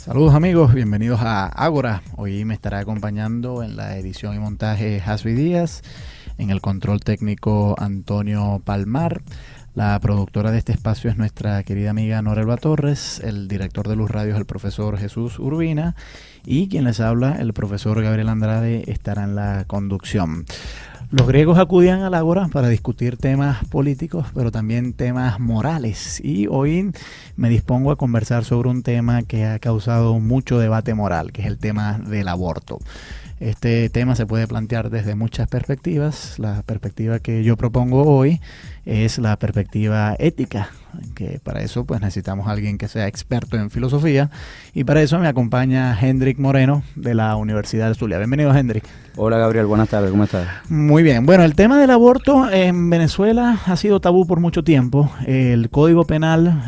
Saludos amigos, bienvenidos a Ágora. Hoy me estará acompañando en la edición y montaje Hasbi Díaz, en el control técnico Antonio Palmar. La productora de este espacio es nuestra querida amiga Norelba Torres, el director de Luz Radio es el profesor Jesús Urbina y quien les habla, el profesor Gabriel Andrade, estará en la conducción. Los griegos acudían al ágora para discutir temas políticos, pero también temas morales. Y hoy me dispongo a conversar sobre un tema que ha causado mucho debate moral, que es el tema del aborto. Este tema se puede plantear desde muchas perspectivas. La perspectiva que yo propongo hoy es la perspectiva ética, que para eso pues necesitamos a alguien que sea experto en filosofía, y para eso me acompaña Hendrik Moreno de la Universidad de Zulia. Bienvenido, Hendrik. Hola Gabriel, buenas tardes, ¿cómo estás? Muy bien, bueno, el tema del aborto en Venezuela ha sido tabú por mucho tiempo. El Código Penal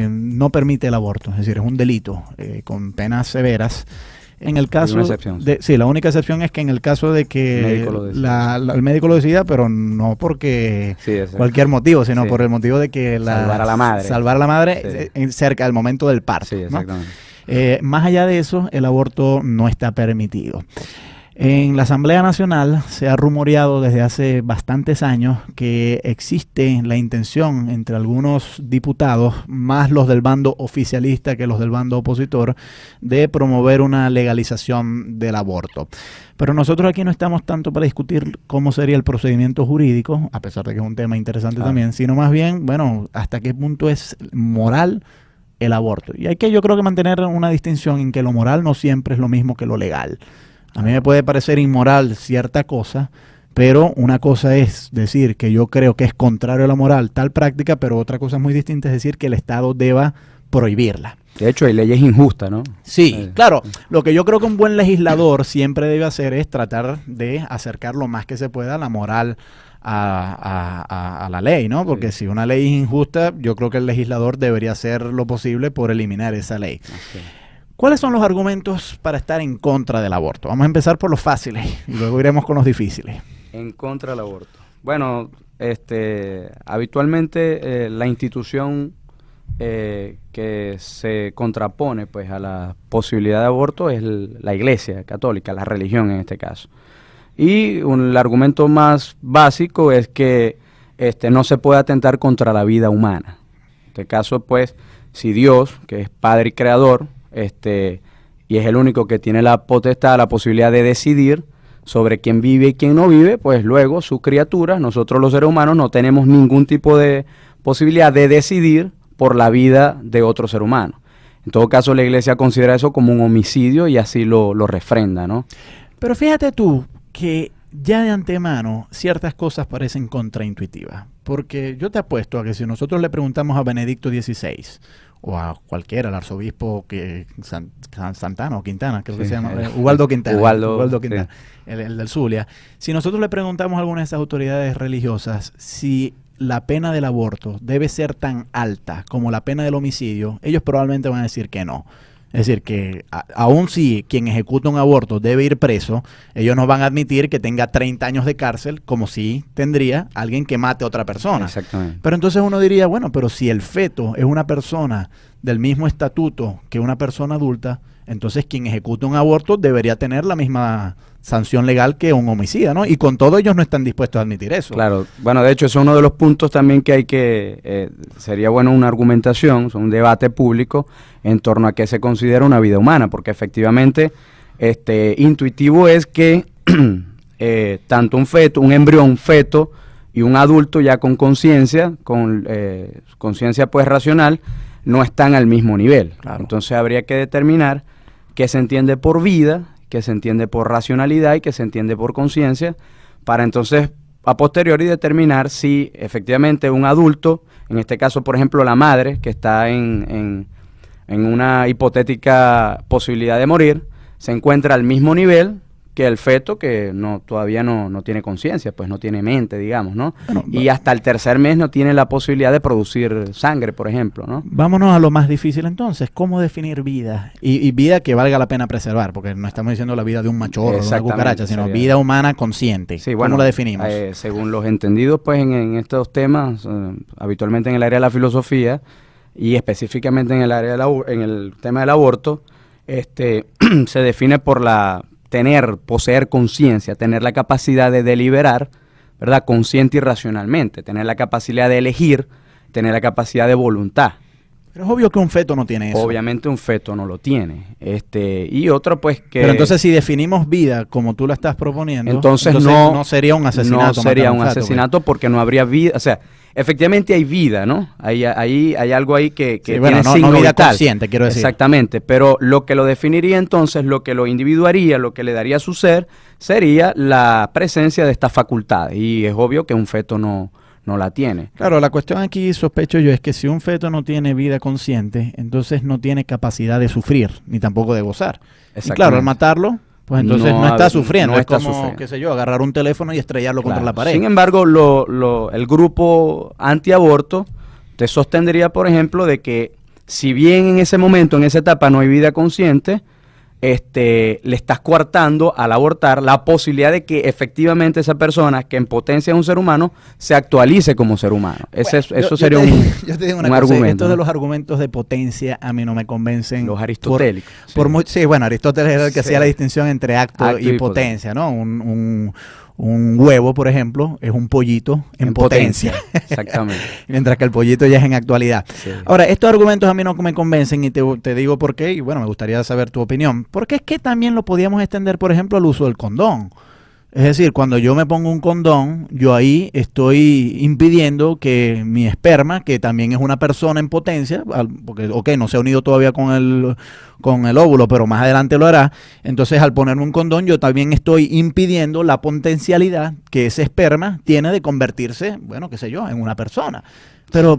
no permite el aborto, es decir, es un delito con penas severas. En el caso una excepción. Sí, la única excepción es que en el caso de que el médico lo decida, pero no porque cualquier motivo, sino por el motivo de que salvar a la madre cerca del momento del parto. Sí, exactamente. ¿No? Más allá de eso, el aborto no está permitido. En la Asamblea Nacional se ha rumoreado desde hace bastantes años que existe la intención entre algunos diputados, más los del bando oficialista que los del bando opositor, de promover una legalización del aborto. Pero nosotros aquí no estamos tanto para discutir cómo sería el procedimiento jurídico, a pesar de que es un tema interesante también, sino más bien, bueno, hasta qué punto es moral el aborto. Y hay que, yo creo que mantener una distinción en que lo moral no siempre es lo mismo que lo legal. A mí me puede parecer inmoral cierta cosa, pero una cosa es decir que yo creo que es contrario a la moral tal práctica, pero otra cosa muy distinta es decir que el Estado deba prohibirla. De hecho, hay leyes injustas, ¿no? Sí, claro. Lo que yo creo que un buen legislador siempre debe hacer es tratar de acercar lo más que se pueda la moral a la ley, ¿no? Porque si una ley es injusta, yo creo que el legislador debería hacer lo posible por eliminar esa ley. ¿Cuáles son los argumentos para estar en contra del aborto? Vamos a empezar por los fáciles y luego iremos con los difíciles. En contra del aborto. Bueno, habitualmente la institución que se contrapone pues a la posibilidad de aborto es la Iglesia Católica, la religión en este caso. Y el argumento más básico es que no se puede atentar contra la vida humana. En este caso, pues, si Dios, que es Padre y Creador, y es el único que tiene la potestad, la posibilidad de decidir sobre quién vive y quién no vive, pues luego sus criaturas, nosotros los seres humanos, no tenemos ningún tipo de posibilidad de decidir por la vida de otro ser humano. En todo caso, la Iglesia considera eso como un homicidio y así lo refrenda, ¿no? Pero fíjate tú que ya de antemano ciertas cosas parecen contraintuitivas, porque yo te apuesto a que si nosotros le preguntamos a Benedicto XVI o a cualquiera, al arzobispo Santana o Quintana, creo que se llama, Ubaldo Quintana, Ubaldo Quintana, el del Zulia, si nosotros le preguntamos a alguna de esas autoridades religiosas si la pena del aborto debe ser tan alta como la pena del homicidio, ellos probablemente van a decir que no. Es decir, que aun si quien ejecuta un aborto debe ir preso, ellos no van a admitir que tenga 30 años de cárcel, como si tendría alguien que mate a otra persona. Exactamente. Pero entonces uno diría, bueno, pero si el feto es una persona del mismo estatuto que una persona adulta, entonces quien ejecuta un aborto debería tener la misma sanción legal que un homicida, ¿no? Y con todo ellos no están dispuestos a admitir eso. Claro, bueno, de hecho eso es uno de los puntos también que hay que, sería bueno una argumentación, un debate público en torno a qué se considera una vida humana, porque efectivamente intuitivo es que tanto un feto, un embrión, feto y un adulto ya con conciencia pues racional, no están al mismo nivel. Claro. Entonces habría que determinar qué se entiende por vida, qué se entiende por racionalidad y qué se entiende por conciencia, para entonces a posteriori determinar si efectivamente un adulto, en este caso por ejemplo la madre, que está en una hipotética posibilidad de morir, se encuentra al mismo nivel que el feto que todavía no tiene conciencia, pues no tiene mente, digamos, ¿no? Bueno, y hasta el tercer mes no tiene la posibilidad de producir sangre, por ejemplo, ¿no? Vámonos a lo más difícil entonces, ¿cómo definir vida? Y vida que valga la pena preservar, porque no estamos diciendo la vida de un machorro, de una cucaracha, sino vida humana consciente. Sí, ¿Cómo la definimos? Según los entendidos, pues en estos temas, habitualmente en el área de la filosofía y específicamente en el área en el tema del aborto, se define por poseer conciencia, tener la capacidad de deliberar, ¿verdad? Consciente y racionalmente, tener la capacidad de elegir, tener la capacidad de voluntad. Pero es obvio que un feto no tiene eso. Obviamente un feto no lo tiene. Y otro pues que... Pero entonces si definimos vida como tú la estás proponiendo, entonces no sería un asesinato. No sería un asesinato porque no habría vida. O sea, efectivamente hay vida, ¿no? Hay algo ahí que sí, tiene signo no vida vital. consciente, quiero decir. Exactamente, pero lo que lo definiría entonces, lo que lo individuaría, lo que le daría su ser, sería la presencia de estas facultades. Y es obvio que un feto no la tiene. Claro, la cuestión aquí, sospecho yo, es que si un feto no tiene vida consciente, entonces no tiene capacidad de sufrir, ni tampoco de gozar. Y claro, al matarlo, pues entonces no está sufriendo. Es como, qué sé yo, agarrar un teléfono y estrellarlo contra la pared. Sin embargo, el grupo antiaborto te sostendría, por ejemplo, de que si bien en ese momento, en esa etapa, no hay vida consciente, le estás coartando al abortar la posibilidad de que efectivamente esa persona que en potencia es un ser humano se actualice como ser humano. Eso sería yo te digo una un cosa, argumento. Estos de los argumentos de potencia a mí no me convencen. Los aristotélicos. Sí, bueno, Aristóteles era el que hacía la distinción entre acto y potencia, ¿no? Un huevo, por ejemplo, es un pollito en potencia. Exactamente. Mientras que el pollito ya es en actualidad. Sí. Ahora, estos argumentos a mí no me convencen y te digo por qué, y bueno, me gustaría saber tu opinión. Porque es que también lo podíamos extender, por ejemplo, al uso del condón. Es decir, cuando yo me pongo un condón, yo ahí estoy impidiendo que mi esperma, que también es una persona en potencia, porque, no se ha unido todavía con el óvulo, pero más adelante lo hará. Entonces, al ponerme un condón, yo también estoy impidiendo la potencialidad que ese esperma tiene de convertirse, bueno, qué sé yo, en una persona. Pero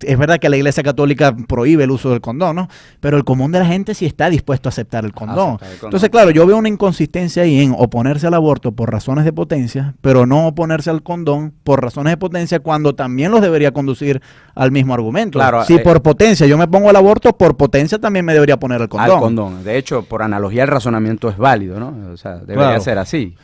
es verdad que la Iglesia Católica prohíbe el uso del condón, ¿no? Pero el común de la gente sí está dispuesto a aceptar el condón. Entonces, claro, yo veo una inconsistencia ahí en oponerse al aborto por razones de potencia, pero no oponerse al condón por razones de potencia cuando también los debería conducir al mismo argumento. Claro, si por potencia yo me pongo al aborto, por potencia también me debería poner el condón. Al condón. De hecho, por analogía el razonamiento es válido, ¿no? O sea, debería ser así.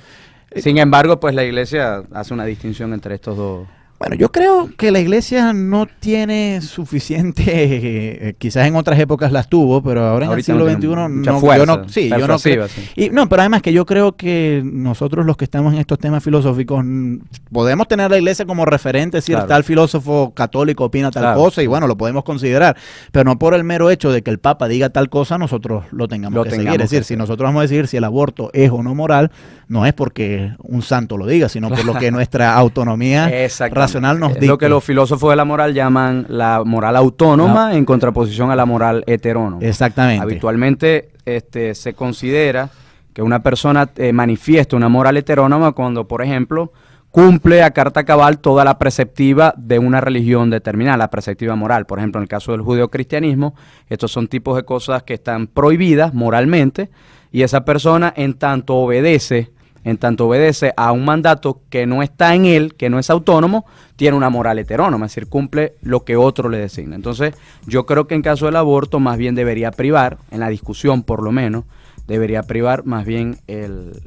Sin embargo, pues la Iglesia hace una distinción entre estos dos. Bueno, yo creo que la Iglesia no tiene suficiente, quizás en otras épocas las tuvo, pero ahora en el siglo XXI yo no creo. Y no, pero además que yo creo que nosotros los que estamos en estos temas filosóficos podemos tener a la Iglesia como referente, decir, tal filósofo católico opina tal cosa y bueno, lo podemos considerar, pero no por el mero hecho de que el Papa diga tal cosa, nosotros lo tengamos que seguir. Es decir, si nosotros vamos a decir si el aborto es o no moral, no es porque un santo lo diga, sino por lo que nuestra autonomía racional nos dicta. Lo que los filósofos de la moral llaman la moral autónoma en contraposición a la moral heterónoma. Exactamente. Habitualmente se considera que una persona manifiesta una moral heterónoma cuando, por ejemplo, cumple a carta cabal toda la preceptiva de una religión determinada, la preceptiva moral. Por ejemplo, en el caso del judeocristianismo, estos son tipos de cosas que están prohibidas moralmente y esa persona en tanto obedece a un mandato que no está en él, que no es autónomo, tiene una moral heterónoma, es decir, cumple lo que otro le designa. Entonces, yo creo que en caso del aborto más bien debería privar, en la discusión por lo menos, debería privar más bien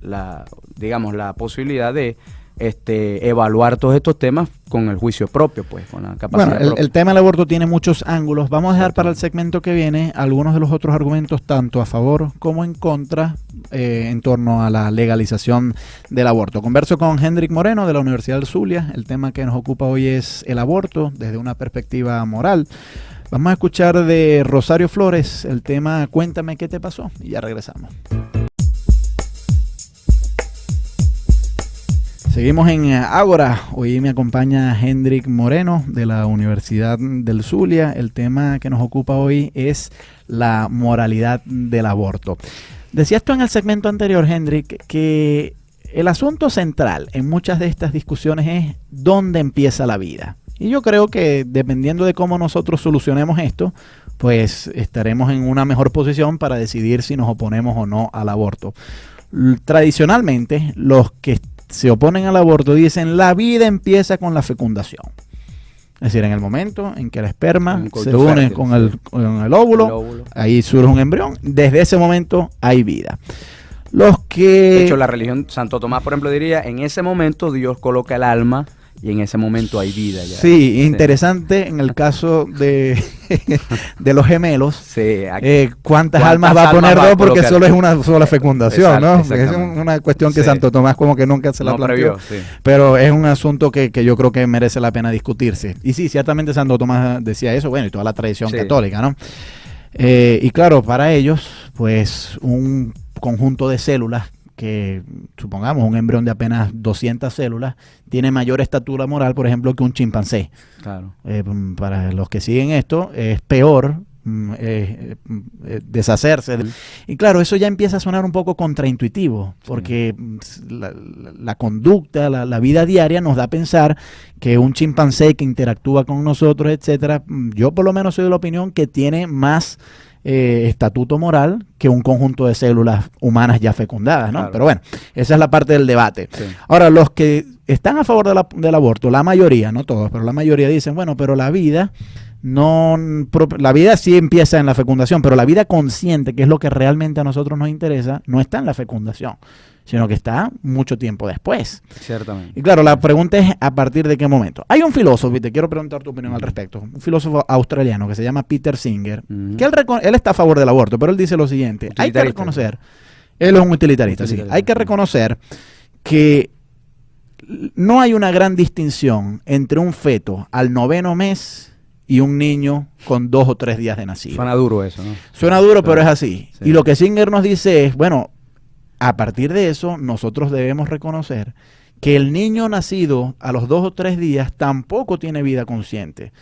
la posibilidad de evaluar todos estos temas con el juicio propio, pues, con la capacidad propia. El tema del aborto tiene muchos ángulos. Vamos a dejar para el segmento que viene algunos de los otros argumentos, tanto a favor como en contra, en torno a la legalización del aborto. Converso con Hendrik Moreno de la Universidad del Zulia. El tema que nos ocupa hoy es el aborto desde una perspectiva moral. Vamos a escuchar de Rosario Flores el tema Cuéntame qué te pasó y ya regresamos. Seguimos en Ágora. Hoy me acompaña Hendrik Moreno de la Universidad del Zulia. El tema que nos ocupa hoy es la moralidad del aborto. Decías tú en el segmento anterior, Hendrik, que el asunto central en muchas de estas discusiones es dónde empieza la vida. Y yo creo que dependiendo de cómo nosotros solucionemos esto, pues estaremos en una mejor posición para decidir si nos oponemos o no al aborto. Tradicionalmente, los que se oponen al aborto dicen la vida empieza con la fecundación. Es decir, en el momento en que el esperma se une con el óvulo, ahí surge un embrión, desde ese momento hay vida. De hecho, la religión, Santo Tomás, por ejemplo, diría, en ese momento Dios coloca el alma y en ese momento hay vida ya. Sí, interesante en el caso de, de los gemelos. Sí, ¿Cuántas almas va a poner Dios? Porque solo es una sola fecundación, ¿no? Es una cuestión que Santo Tomás como que nunca se la planteó. Pero es un asunto que yo creo que merece la pena discutirse. Y sí, ciertamente Santo Tomás decía eso, bueno, y toda la tradición católica, ¿no? Y claro, para ellos, pues un conjunto de células que, supongamos, un embrión de apenas 200 células tiene mayor estatura moral, por ejemplo, que un chimpancé. Claro. Para los que siguen esto, es peor deshacerse. Y claro, eso ya empieza a sonar un poco contraintuitivo, porque la conducta, la vida diaria nos da a pensar que un chimpancé que interactúa con nosotros, etcétera, yo por lo menos soy de la opinión que tiene más estatuto moral que un conjunto de células humanas ya fecundadas, ¿no? Claro. Pero bueno, esa es la parte del debate. Sí. Ahora, los que están a favor del aborto, la mayoría, no todos, pero la mayoría dicen, bueno, pero la vida sí empieza en la fecundación, pero la vida consciente, que es lo que realmente a nosotros nos interesa, no está en la fecundación, sino que está mucho tiempo después. Ciertamente. Y claro, la pregunta es ¿a partir de qué momento? Hay un filósofo, y te quiero preguntar tu opinión al respecto, un filósofo australiano que se llama Peter Singer, que él está a favor del aborto, pero él dice lo siguiente, hay que reconocer, él es un utilitarista, sí, hay que reconocer que no hay una gran distinción entre un feto al 9º mes y un niño con 2 o 3 días de nacido. Suena duro eso, ¿no? Suena duro, pero es así. Sí. Y lo que Singer nos dice es, bueno, a partir de eso, nosotros debemos reconocer que el niño nacido a los 2 o 3 días tampoco tiene vida consciente.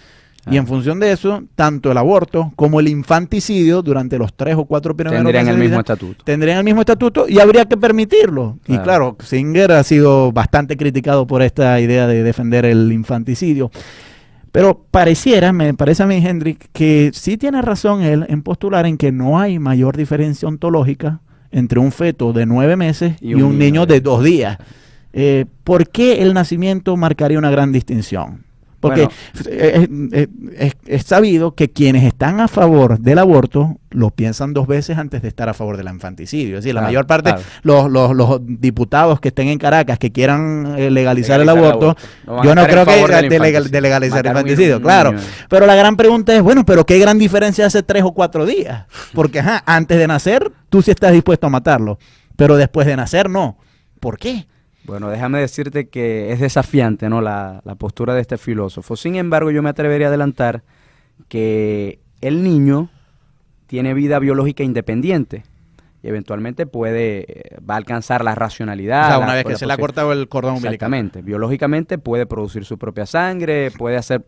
Y en función de eso, tanto el aborto como el infanticidio durante los 3 o 4 primeros meses tendrían el mismo estatuto. Tendrían el mismo estatuto y habría que permitirlo. Claro. Y claro, Singer ha sido bastante criticado por esta idea de defender el infanticidio. Pero me parece a mí, Hendrik, que sí tiene razón él en postular en que no hay mayor diferencia ontológica entre un feto de 9 meses y un niño de 2 días. ¿Por qué el nacimiento marcaría una gran distinción? Porque es sabido que quienes están a favor del aborto lo piensan 2 veces antes de estar a favor del infanticidio. Es decir, la mayor parte, los diputados que estén en Caracas que quieran legalizar el aborto, yo no creo que de legalizar el infanticidio, claro. Pero la gran pregunta es, bueno, pero ¿qué gran diferencia hace 3 o 4 días? Porque antes de nacer, tú sí estás dispuesto a matarlo, pero después de nacer, no. ¿Por qué? Bueno, déjame decirte que es desafiante, ¿no? La postura de este filósofo. Sin embargo, yo me atrevería a adelantar que el niño tiene vida biológica independiente y eventualmente va a alcanzar la racionalidad. O sea, una vez que se le ha cortado el cordón umbilical. Exactamente. Biológicamente puede producir su propia sangre, puede hacer,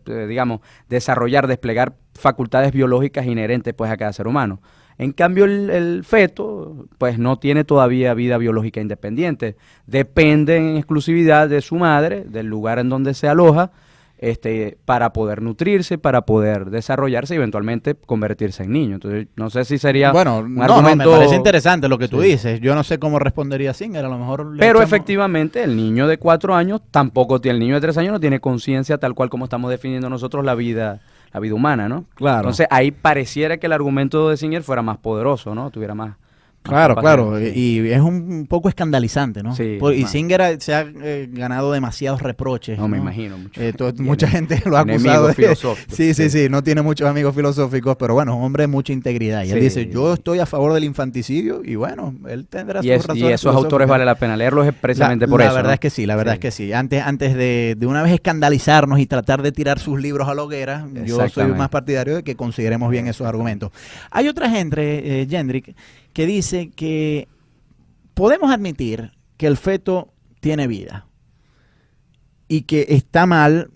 desarrollar, desplegar facultades biológicas inherentes pues a cada ser humano. En cambio, el feto, pues no tiene todavía vida biológica independiente. Depende en exclusividad de su madre, del lugar en donde se aloja, para poder nutrirse, para poder desarrollarse y eventualmente convertirse en niño. Entonces, no sé si sería un argumento... me parece interesante lo que tú dices. Yo no sé cómo respondería Singer, a lo mejor... Pero efectivamente, el niño de 4 años tampoco tiene, el niño de 3 años no tiene conciencia tal cual como estamos definiendo nosotros la vida humana, ¿no? Claro. Entonces, ahí pareciera que el argumento de Singer fuera más poderoso, ¿no? Tuviera más... Claro, y es un poco escandalizante, ¿no? Sí, y Singer se ha ganado demasiados reproches. No, me imagino. Mucha gente lo ha acusado de... Sí, no tiene muchos amigos filosóficos, pero bueno, es un hombre de mucha integridad. Y él dice, yo estoy a favor del infanticidio, y bueno, él tendrá sus razones. Y esos autores vale la pena leerlos precisamente por eso. La verdad es que sí, es que sí. Antes de una vez escandalizarnos y tratar de tirar sus libros a la hoguera, yo soy más partidario de que consideremos bien esos argumentos. Hay otra gente, Jendrik, que dice que podemos admitir que el feto tiene vida y que está mal,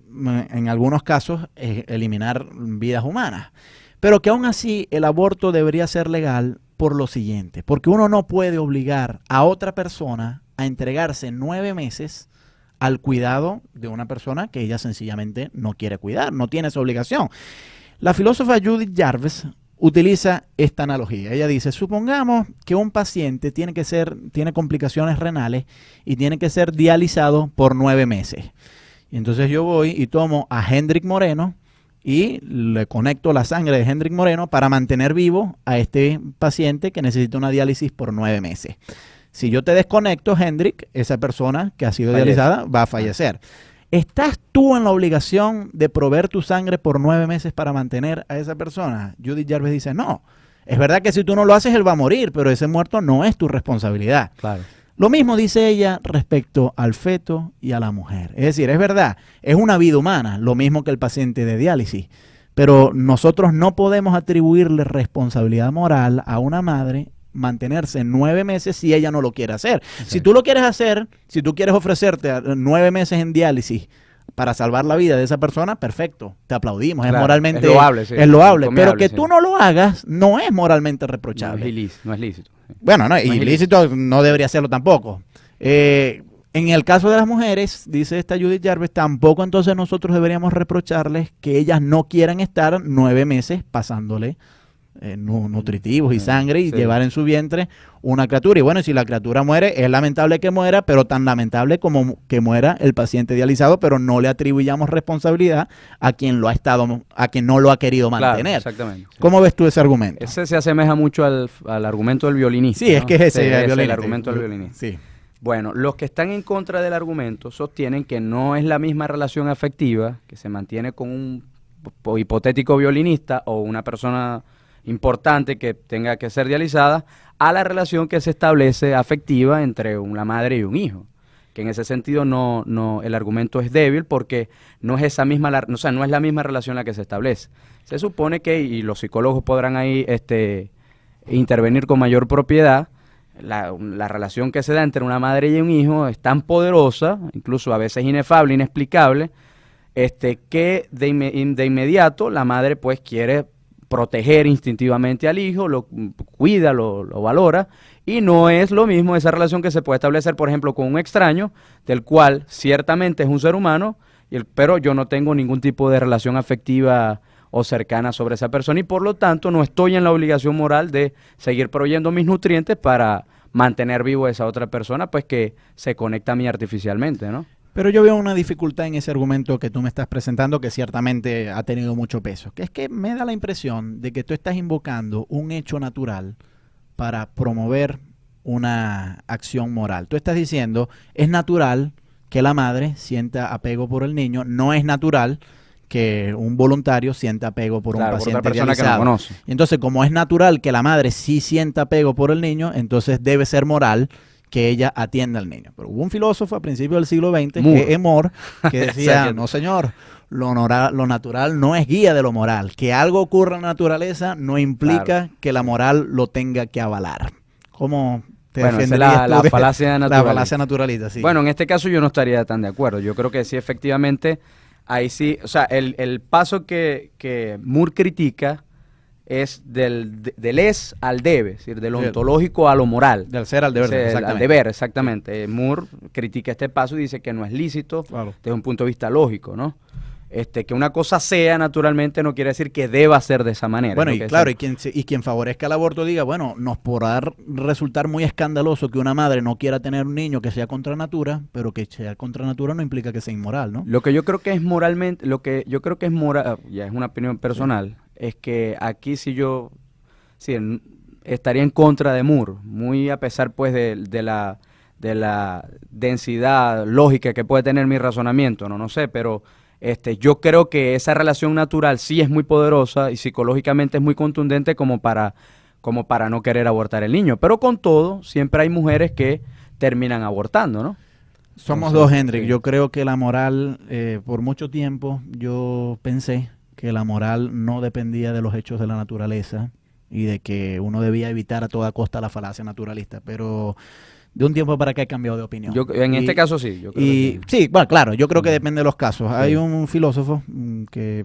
en algunos casos, eliminar vidas humanas, pero que aún así el aborto debería ser legal por lo siguiente, porque uno no puede obligar a otra persona a entregarse 9 meses al cuidado de una persona que ella sencillamente no quiere cuidar, no tiene esa obligación. La filósofa Judith Jarvis utiliza esta analogía. Ella dice, supongamos que un paciente tiene complicaciones renales y tiene que ser dializado por 9 meses. Y entonces yo voy y tomo a Hendrik Moreno y le conecto la sangre de Hendrik Moreno para mantener vivo a este paciente que necesita una diálisis por 9 meses. Si yo te desconecto, Hendrik, esa persona que ha sido dializada va a fallecer. ¿estás tú en la obligación de proveer tu sangre por 9 meses para mantener a esa persona? Judith Jarvis dice, no. Es verdad que si tú no lo haces, él va a morir, pero ese muerto no es tu responsabilidad. Claro. Lo mismo dice ella respecto al feto y a la mujer. Es decir, es verdad, es una vida humana, lo mismo que el paciente de diálisis. Pero nosotros no podemos atribuirle responsabilidad moral a una madre mantenerse 9 meses si ella no lo quiere hacer. Exacto. Si tú lo quieres hacer, si tú quieres ofrecerte 9 meses en diálisis para salvar la vida de esa persona, perfecto, te aplaudimos, claro, es moralmente es loable, sí, es loable, pero que tú no lo hagas no es moralmente reprochable. No es lícito. Bueno, no, ilícito no debería serlo tampoco. En el caso de las mujeres, dice esta Judith Jarvis, tampoco entonces nosotros deberíamos reprocharles que ellas no quieran estar 9 meses pasándole nutritivos y sangre y llevar en su vientre una criatura. Y bueno, si la criatura muere, es lamentable que muera, pero tan lamentable como que muera el paciente dializado, pero no le atribuyamos responsabilidad a quien lo ha estado, a quien no lo ha querido mantener. Claro, exactamente. Sí. ¿Cómo ves tú ese argumento? Ese se asemeja mucho al argumento del violinista. Sí, ¿no? Es que ese es el argumento del violinista. Sí. Bueno, los que están en contra del argumento sostienen que no es la misma relación afectiva que se mantiene con un hipotético violinista o una persona importante que tenga que ser dializada a la relación que se establece afectiva entre una madre y un hijo, que en ese sentido no el argumento es débil porque no es esa misma no es la misma relación la que se establece. Se supone que, y los psicólogos podrán ahí intervenir con mayor propiedad, la relación que se da entre una madre y un hijo es tan poderosa, incluso a veces inefable, inexplicable, que de inmediato la madre pues quiere proteger instintivamente al hijo, lo cuida, lo valora, y no es lo mismo esa relación que se puede establecer, por ejemplo, con un extraño, del cual ciertamente es un ser humano, pero yo no tengo ningún tipo de relación afectiva o cercana sobre esa persona, y por lo tanto no estoy en la obligación moral de seguir proveyendo mis nutrientes para mantener vivo a esa otra persona, pues que se conecta a mí artificialmente, ¿no? Pero yo veo una dificultad en ese argumento que tú me estás presentando que ciertamente ha tenido mucho peso, que es que me da la impresión de que tú estás invocando un hecho natural para promover una acción moral. Tú estás diciendo, es natural que la madre sienta apego por el niño, no es natural que un voluntario sienta apego por un paciente por otra persona dializado. Que no conoce. Entonces, como es natural que la madre sí sienta apego por el niño, entonces debe ser moral que ella atienda al niño. Pero hubo un filósofo a principios del siglo XX, que es Moore, que decía, no señor, lo natural no es guía de lo moral. Que algo ocurra en la naturaleza no implica que la moral lo tenga que avalar. ¿Cómo te defenderías la falacia naturalista? La falacia naturalista, sí. Bueno, en este caso yo no estaría tan de acuerdo. Yo creo que sí, efectivamente, ahí sí, o sea, el paso que Moore critica es del es al debe, es decir, del ontológico a lo moral. Del ser al deber. Exactamente. Al deber, exactamente. Moore critica este paso y dice que no es lícito desde un punto de vista lógico, ¿no? Que una cosa sea naturalmente no quiere decir que deba ser de esa manera. Bueno, y claro, y quien favorezca el aborto diga, bueno, nos podrá resultar muy escandaloso que una madre no quiera tener un niño que sea contra natura, pero que sea contra natura no implica que sea inmoral, ¿no? Lo que yo creo que es moralmente, moral, ya es una opinión personal, es que aquí estaría en contra de Moore, muy a pesar pues de la densidad lógica que puede tener mi razonamiento, no sé, pero yo creo que esa relación natural sí es muy poderosa y psicológicamente es muy contundente como para no querer abortar el niño. Pero con todo, siempre hay mujeres que terminan abortando, ¿no? Somos dos, Hendrik. Sí. Yo creo que la moral, por mucho tiempo, yo pensé que la moral no dependía de los hechos de la naturaleza y de que uno debía evitar a toda costa la falacia naturalista. Pero de un tiempo para acá he cambiado de opinión. Este caso sí. Yo creo que sí. Sí, bueno, claro, yo creo que depende de los casos. Sí. Hay un filósofo que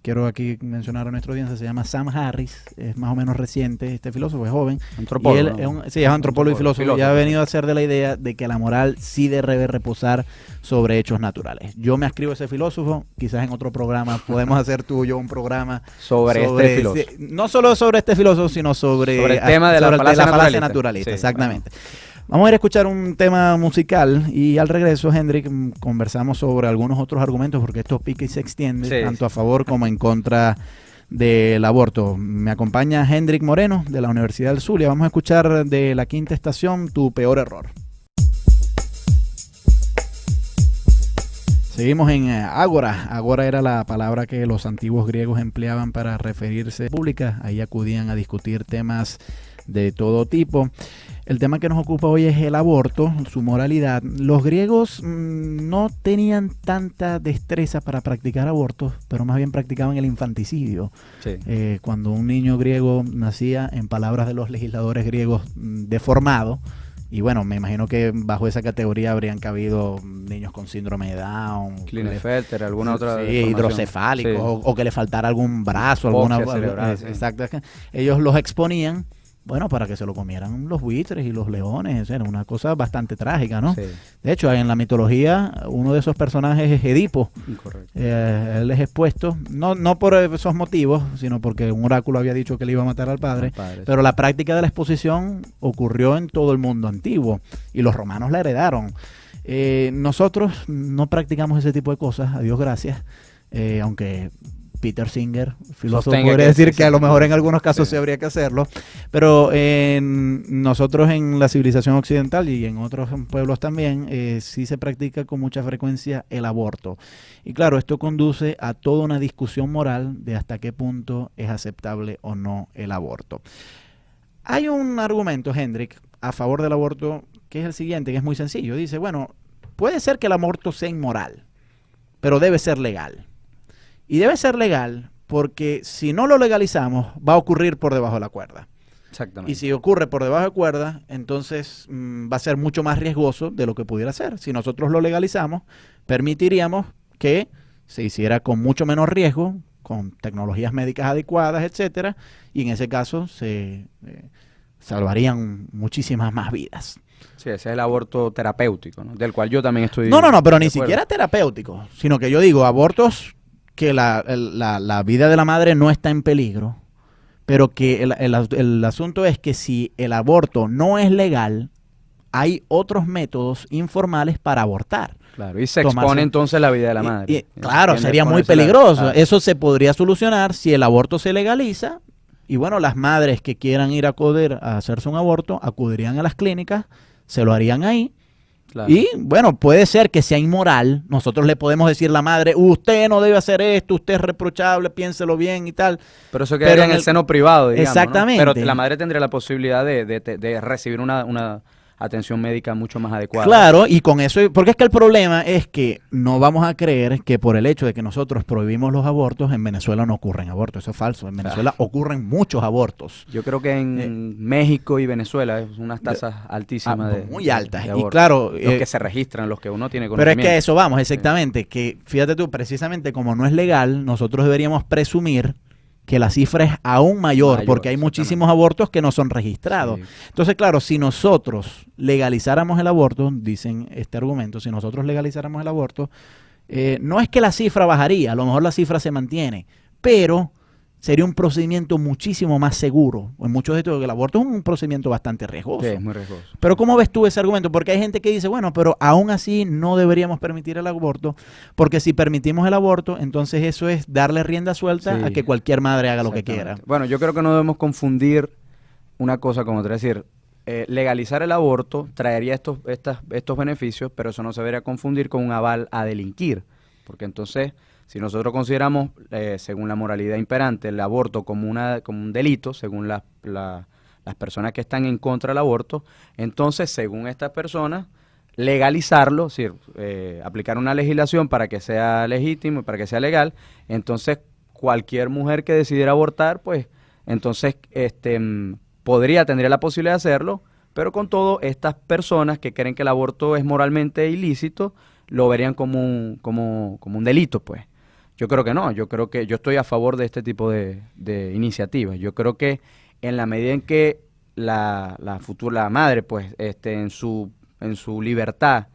quiero aquí mencionar a nuestra audiencia, se llama Sam Harris, es más o menos reciente, este filósofo es joven. Antropólogo. Es antropólogo y filósofo, y ha venido a hacer de la idea de que la moral sí debe reposar sobre hechos naturales. Yo me ascribo a ese filósofo, quizás en otro programa podemos hacer tú y yo un programa sobre este filósofo. No solo sobre este filósofo, sino sobre el tema de la falacia naturalista. Sí, exactamente. Vamos a ir a escuchar un tema musical y al regreso, Hendrik, conversamos sobre algunos otros argumentos porque esto pica y se extiende tanto a favor como en contra del aborto. Me acompaña Hendrik Moreno de la Universidad del Zulia. Vamos a escuchar de La Quinta Estación, Tu Peor Error. Seguimos en ágora. Ágora era la palabra que los antiguos griegos empleaban para referirse a pública. Ahí acudían a discutir temas de todo tipo. El tema que nos ocupa hoy es el aborto, su moralidad. Los griegos no tenían tanta destreza para practicar abortos, pero más bien practicaban el infanticidio. Sí. Cuando un niño griego nacía, en palabras de los legisladores griegos, deformado, y bueno, me imagino que bajo esa categoría habrían cabido niños con síndrome de Down, Klinefelter, alguna otra hidrocefálicos, sí. o que le faltara algún brazo, alguna cerebral, exacto. Ellos los exponían, bueno, para que se lo comieran los buitres y los leones. Era una cosa bastante trágica, ¿no? Sí. De hecho, en la mitología, uno de esos personajes es Edipo. Correcto. Él es expuesto, no por esos motivos, sino porque un oráculo había dicho que le iba a matar al padre. Pero la práctica de la exposición ocurrió en todo el mundo antiguo y los romanos la heredaron. Nosotros no practicamos ese tipo de cosas, a Dios gracias, aunque Peter Singer, filósofo, podría decir que a lo mejor en algunos casos sí habría que hacerlo, pero nosotros en la civilización occidental y en otros pueblos también sí se practica con mucha frecuencia el aborto. Y claro, esto conduce a toda una discusión moral de hasta qué punto es aceptable o no el aborto. Hay un argumento, Hendrik, a favor del aborto, que es el siguiente, que es muy sencillo. Dice, bueno, puede ser que el aborto sea inmoral, pero debe ser legal. Y debe ser legal porque si no lo legalizamos va a ocurrir por debajo de la cuerda. Exactamente. Y si ocurre por debajo de cuerda, entonces va a ser mucho más riesgoso de lo que pudiera ser. Si nosotros lo legalizamos, permitiríamos que se hiciera con mucho menos riesgo, con tecnologías médicas adecuadas, etcétera, y en ese caso se salvarían muchísimas más vidas. Sí, ese es el aborto terapéutico, ¿no? Del cual yo también estoy No, pero ni siquiera terapéutico, sino que yo digo abortos que la vida de la madre no está en peligro, pero que el asunto es que si el aborto no es legal, hay otros métodos informales para abortar. Claro, y se expone entonces la vida de la madre. Claro, sería muy peligroso. Eso se podría solucionar si el aborto se legaliza. Y bueno, las madres que quieran ir a hacerse un aborto, acudirían a las clínicas, se lo harían ahí. Claro. Y bueno, puede ser que sea inmoral. Nosotros le podemos decir a la madre, usted no debe hacer esto, usted es reprochable, piénselo bien y tal. Pero eso quedaría en el seno privado, digamos. Exactamente. ¿No? Pero la madre tendría la posibilidad de recibir una atención médica mucho más adecuada. Claro, y con eso, porque es que el problema es que no vamos a creer que por el hecho de que nosotros prohibimos los abortos, en Venezuela no ocurren abortos. Eso es falso. En Venezuela ocurren muchos abortos. Yo creo que en México y Venezuela es unas tasas altísimas muy altas. De abortos. Y claro, los que se registran, los que uno tiene conocimiento. Pero es que a eso vamos, exactamente. Que fíjate tú, precisamente como no es legal, nosotros deberíamos presumir que la cifra es aún mayor porque hay muchísimos abortos que no son registrados. Sí. Entonces, claro, si nosotros legalizáramos el aborto, dicen este argumento, si nosotros legalizáramos el aborto, no es que la cifra bajaría, a lo mejor la cifra se mantiene, pero sería un procedimiento muchísimo más seguro. En muchos de estos, el aborto es un procedimiento bastante riesgoso. Sí, es muy riesgoso. Pero ¿cómo ves tú ese argumento? Porque hay gente que dice, bueno, pero aún así no deberíamos permitir el aborto, porque si permitimos el aborto, entonces eso es darle rienda suelta a que cualquier madre haga lo que quiera. Bueno, yo creo que no debemos confundir una cosa con otra. Es decir, legalizar el aborto traería estos beneficios, pero eso no se debería confundir con un aval a delinquir, porque entonces, si nosotros consideramos, según la moralidad imperante, el aborto como un delito, según las personas que están en contra del aborto, entonces, según estas personas, legalizarlo, es decir, aplicar una legislación para que sea legítimo y para que sea legal, entonces cualquier mujer que decidiera abortar, pues, entonces tendría la posibilidad de hacerlo, pero con todo, estas personas que creen que el aborto es moralmente ilícito, lo verían como un delito, pues. Yo creo que no, yo estoy a favor de este tipo de iniciativas. Yo creo que en la medida en que la futura madre, pues, en su libertad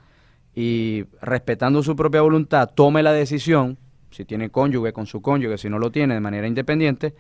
y respetando su propia voluntad, tome la decisión, si tiene cónyuge, con su cónyuge, si no lo tiene de manera independiente,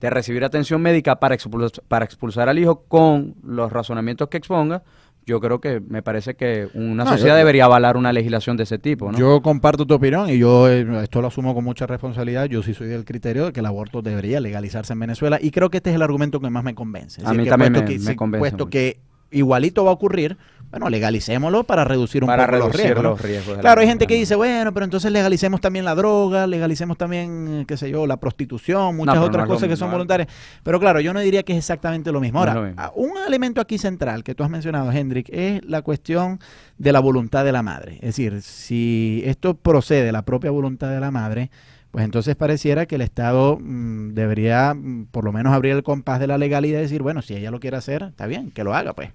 de recibir atención médica para expulsar al hijo con los razonamientos que exponga. Yo creo que me parece que una sociedad debería avalar una legislación de ese tipo, ¿no? Yo comparto tu opinión y yo esto lo asumo con mucha responsabilidad. Yo sí soy del criterio de que el aborto debería legalizarse en Venezuela y creo que este es el argumento que más me convence. A mí también me convence. Puesto que igualito va a ocurrir, Bueno, legalicémoslo para reducir un para poco reducir los riesgos, riesgos. ¿no? Claro, hay gente que dice, bueno, pero entonces legalicemos también la droga, legalicemos también, qué sé yo, la prostitución, muchas otras cosas que son voluntarias. Pero claro, yo no diría que es exactamente lo mismo. Ahora, un elemento aquí central que tú has mencionado, Hendrik, es la cuestión de la voluntad de la madre. Es decir, si esto procede de la propia voluntad de la madre, pues entonces pareciera que el Estado debería por lo menos abrir el compás de la legalidad y decir, bueno, si ella lo quiere hacer, está bien, que lo haga, pues.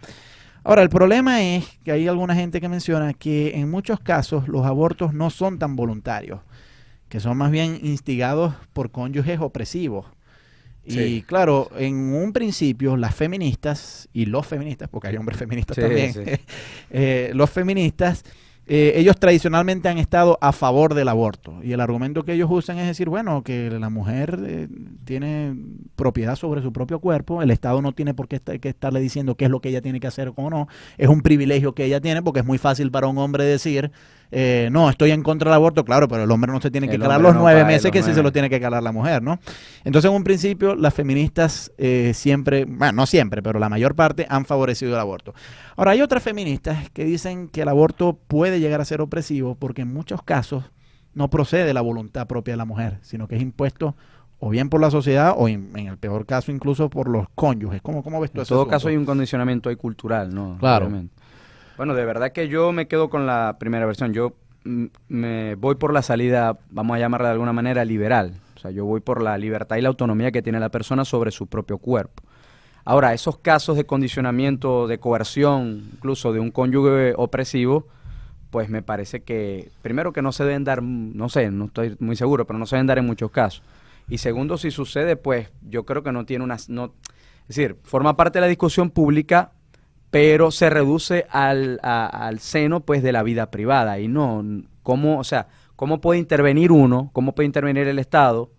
Ahora, el problema es que hay alguna gente que menciona que en muchos casos los abortos no son tan voluntarios, que son más bien instigados por cónyuges opresivos. Sí. Y claro, en un principio las feministas y los feministas, porque hay hombres feministas también, los feministas, ellos tradicionalmente han estado a favor del aborto y el argumento que ellos usan es decir, bueno, que la mujer tiene propiedad sobre su propio cuerpo, el Estado no tiene por qué estarle diciendo qué es lo que ella tiene que hacer o no, es un privilegio que ella tiene porque es muy fácil para un hombre decir, no, estoy en contra del aborto, claro, pero el hombre no se tiene que calar los 9 meses que sí se lo tiene que calar la mujer, ¿no? Entonces, en un principio, las feministas siempre, bueno, no siempre, pero la mayor parte han favorecido el aborto. Ahora, hay otras feministas que dicen que el aborto puede llegar a ser opresivo porque en muchos casos no procede de la voluntad propia de la mujer, sino que es impuesto o bien por la sociedad o en el peor caso incluso por los cónyuges. ¿Cómo ves tú eso? En todo caso hay un condicionamiento ahí cultural, ¿no? Claro. Obviamente. Bueno, de verdad que yo me quedo con la primera versión. Yo me voy por la salida, vamos a llamarla de alguna manera, liberal. O sea, yo voy por la libertad y la autonomía que tiene la persona sobre su propio cuerpo. Ahora, esos casos de condicionamiento, de coerción, incluso de un cónyuge opresivo, pues me parece que, primero que no se deben dar, no sé, no estoy muy seguro, pero no se deben dar en muchos casos. Y segundo, si sucede, pues yo creo que no tiene es decir, forma parte de la discusión pública, pero se reduce al seno pues de la vida privada y no, ¿cómo, o sea, cómo puede intervenir uno, cómo puede intervenir el Estado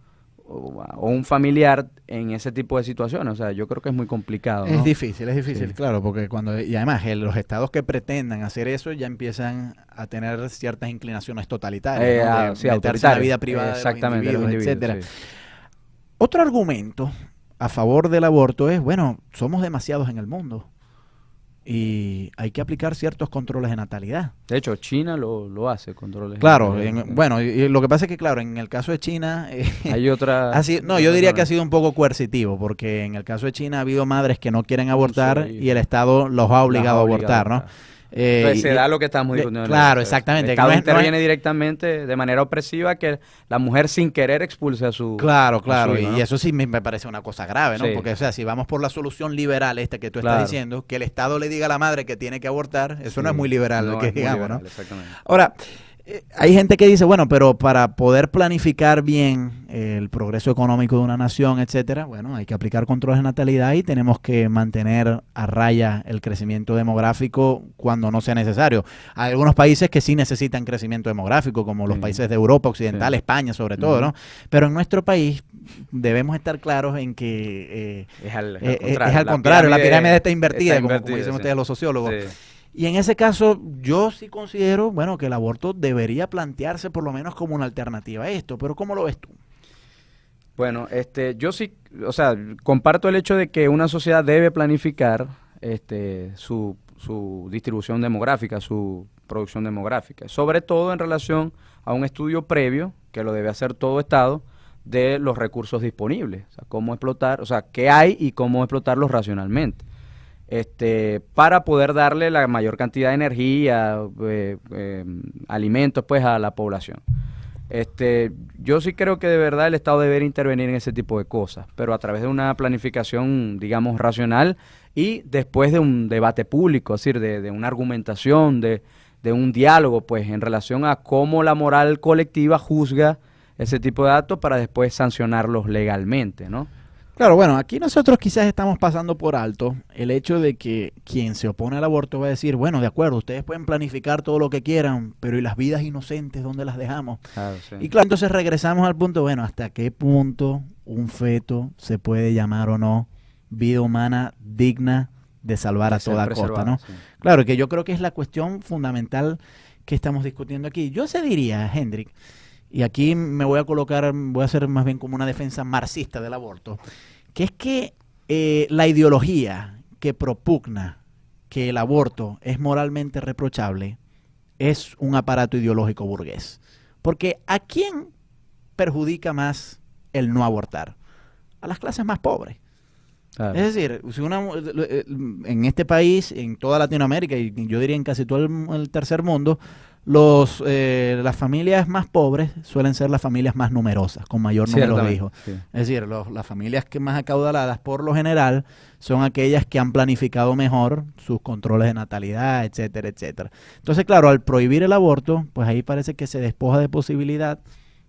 o un familiar en ese tipo de situaciones? O sea, yo creo que es muy complicado, ¿no? Es difícil, sí. Claro, porque y además los estados que pretendan hacer eso ya empiezan a tener ciertas inclinaciones totalitarias, ¿no? Sí, meterse en la vida privada de los individuos, etcétera. Sí. Otro argumento a favor del aborto es, bueno, somos demasiados en el mundo y hay que aplicar ciertos controles de natalidad. De hecho, China lo hace, controles. Claro, bueno, y lo que pasa es que, claro, en el caso de China... hay otra... yo diría que ha sido un poco coercitivo, porque en el caso de China ha habido madres que no quieren abortar y el Estado los ha obligado a abortar, ¿no? Entonces se da lo que estamos discutiendo. Claro, exactamente. El Estado interviene directamente de manera opresiva que la mujer sin querer expulse a su... Claro, a su hijo, ¿no? Y eso sí me parece una cosa grave, ¿no? Sí. Porque, o sea, si vamos por la solución liberal que tú estás diciendo, que el Estado le diga a la madre que tiene que abortar, eso no es muy liberal, que digamos, liberal, ¿no? Exactamente. Ahora, hay gente que dice, bueno, pero para poder planificar bien el progreso económico de una nación, etcétera, bueno, hay que aplicar controles de natalidad y tenemos que mantener a raya el crecimiento demográfico cuando no sea necesario. Hay algunos países que sí necesitan crecimiento demográfico, como los países de Europa Occidental, España sobre todo, ¿no? Pero en nuestro país debemos estar claros en que es al contrario, la pirámide está invertida, como dicen ustedes los sociólogos. Sí. Y en ese caso, yo sí considero, bueno, que el aborto debería plantearse por lo menos como una alternativa a esto. Pero ¿cómo lo ves tú? Bueno, yo sí, o sea, comparto el hecho de que una sociedad debe planificar su distribución demográfica, su producción demográfica, sobre todo en relación a un estudio previo, que lo debe hacer todo Estado, de los recursos disponibles, o sea, cómo explotar, o sea, qué hay y cómo explotarlos racionalmente. Para poder darle la mayor cantidad de energía, alimentos pues a la población. Yo sí creo que de verdad el Estado debería intervenir en ese tipo de cosas, pero a través de una planificación, digamos, racional y después de un debate público, es decir, de una argumentación, de un diálogo, pues, en relación a cómo la moral colectiva juzga ese tipo de actos para después sancionarlos legalmente, ¿no? Claro, bueno, aquí nosotros quizás estamos pasando por alto el hecho de que quien se opone al aborto va a decir, bueno, de acuerdo, ustedes pueden planificar todo lo que quieran, pero ¿y las vidas inocentes dónde las dejamos? Claro, sí. Y claro, entonces regresamos al punto, bueno, ¿hasta qué punto un feto se puede llamar o no vida humana digna de salvar a toda costa, ¿no? Sí. Claro, que yo creo que es la cuestión fundamental que estamos discutiendo aquí. Yo se diría, Hendrik, y aquí me voy a hacer más bien como una defensa marxista del aborto, que es que la ideología que propugna que el aborto es moralmente reprochable es un aparato ideológico burgués. Porque ¿a quién perjudica más el no abortar? A las clases más pobres. Claro. Es decir, si en este país, en toda Latinoamérica y yo diría en casi todo el tercer mundo, las familias más pobres suelen ser las familias más numerosas, con mayor número de hijos. Sí. Es decir, las familias que más acaudaladas, por lo general, son aquellas que han planificado mejor sus controles de natalidad, etcétera, etcétera. Entonces, claro, al prohibir el aborto, pues ahí parece que se despoja de posibilidad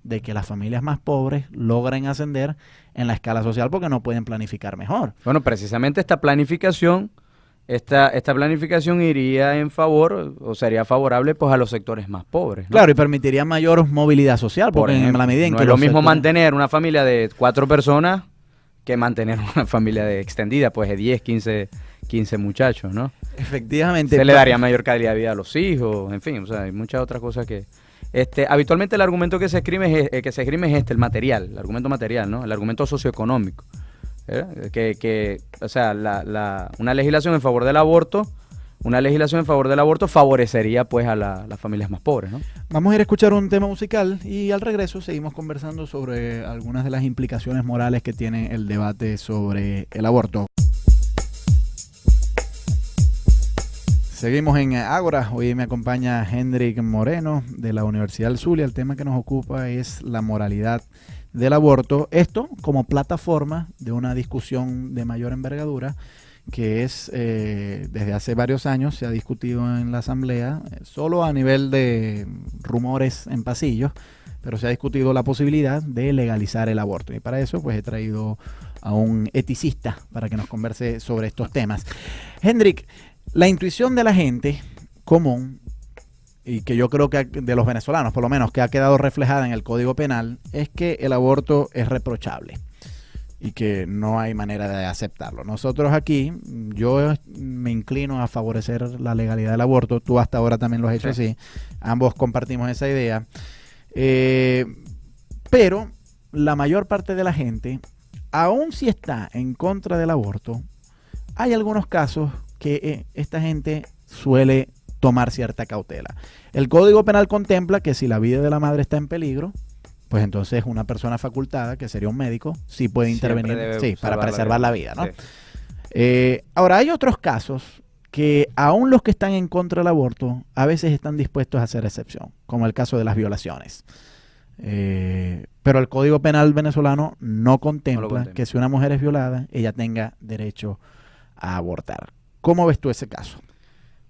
de que las familias más pobres logren ascender en la escala social porque no pueden planificar mejor. Bueno, precisamente esta planificación iría en favor o sería favorable pues a los sectores más pobres, ¿no? Claro, y permitiría mayor movilidad social, porque Por ejemplo, en la medida en no que es lo mismo sectores... mantener una familia de 4 personas que mantener una familia de extendida, pues de 10, 15 muchachos, ¿no? Efectivamente. Se le daría mayor calidad de vida a los hijos, en fin, o sea, hay muchas otras cosas que... habitualmente el argumento que se esgrime es el material, el argumento material, ¿no? El argumento socioeconómico. O sea, una legislación en favor del aborto favorecería pues a las familias más pobres, ¿no? Vamos a ir a escuchar un tema musical y al regreso seguimos conversando sobre algunas de las implicaciones morales que tiene el debate sobre el aborto. Seguimos en Ágora. Hoy me acompaña Hendrik Moreno de la Universidad del Zulia. El tema que nos ocupa es la moralidad del aborto. Esto como plataforma de una discusión de mayor envergadura que es desde hace varios años se ha discutido en la Asamblea, solo a nivel de rumores en pasillos, pero se ha discutido la posibilidad de legalizar el aborto. Y para eso pues he traído a un eticista para que nos converse sobre estos temas. Hendrik, la intuición de la gente común, y que yo creo que de los venezolanos por lo menos, que ha quedado reflejada en el Código Penal, es que el aborto es reprochable y que no hay manera de aceptarlo. Nosotros aquí, yo me inclino a favorecer la legalidad del aborto, tú hasta ahora también lo has hecho así, ambos compartimos esa idea, pero la mayor parte de la gente, aun si está en contra del aborto, hay algunos casos que esta gente suele tomar cierta cautela. El Código Penal contempla que si la vida de la madre está en peligro, pues entonces una persona facultada, que sería un médico, sí puede intervenir para preservar la vida, ¿no? Sí. Ahora, hay otros casos que aún los que están en contra del aborto a veces están dispuestos a hacer excepción, como el caso de las violaciones. Pero el Código Penal venezolano no contempla que si una mujer es violada, ella tenga derecho a abortar. ¿Cómo ves tú ese caso?